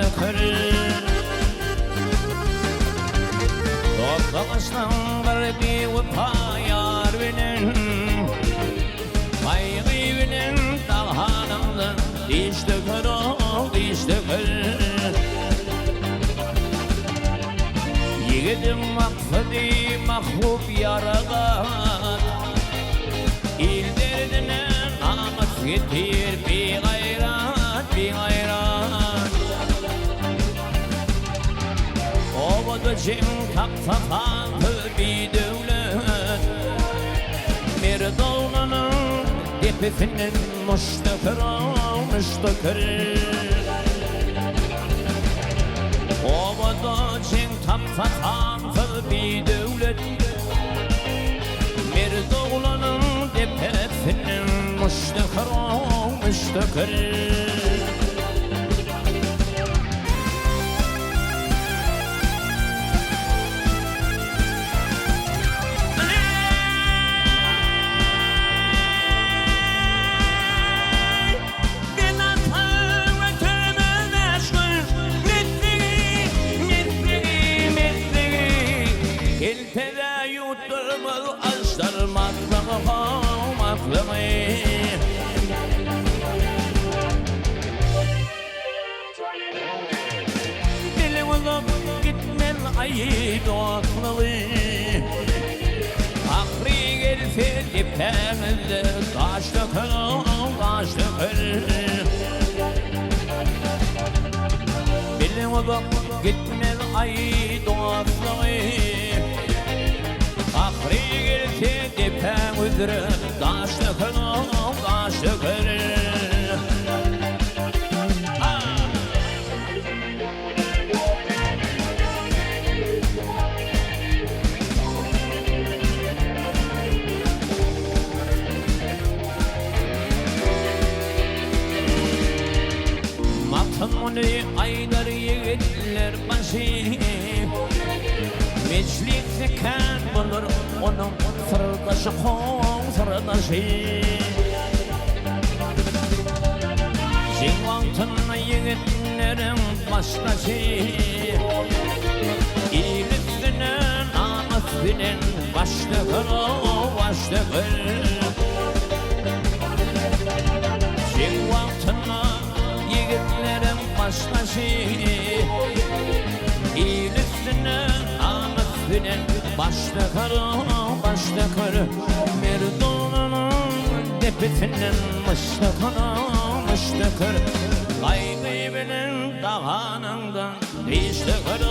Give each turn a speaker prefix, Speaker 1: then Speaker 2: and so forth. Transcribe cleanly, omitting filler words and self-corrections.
Speaker 1: başlıkır Dostlaştan garbi vıpayar benim Kaygı benim dalhanımdan dişlikir ol dişlikir Yiğidim makfedi mahbub yaradan İl derdine namus getir bir gayrat bir gayrat Obada cem taktafatı bir devlet Merdağlanın tepesinin müştakir müştakir Obada cem taktafatı bir devlet Merdağlanın tepesinin müştakir müştakir Eltede yutturmalı açlar maklımı Dilim olup gitmen ayı doğaklığı Akri gelse dipemizde kaçlıkır Dilim olup gitmen ayı doğaklığı Akri gelse dipem üzere kaçlıkır Matımını aylar yiğitler başı Meclis zikan bulur onun sırdaşı sırdaşı Cingvantın yiğitlerin baştaşı İl üstüne namus bilen başlıkır Cingvantın yiğitlerin baştaşı İl üstüne namus bilen başlıkır Merdağlanın tepesinin müştakir Kaygı bilen dağanından dişlikir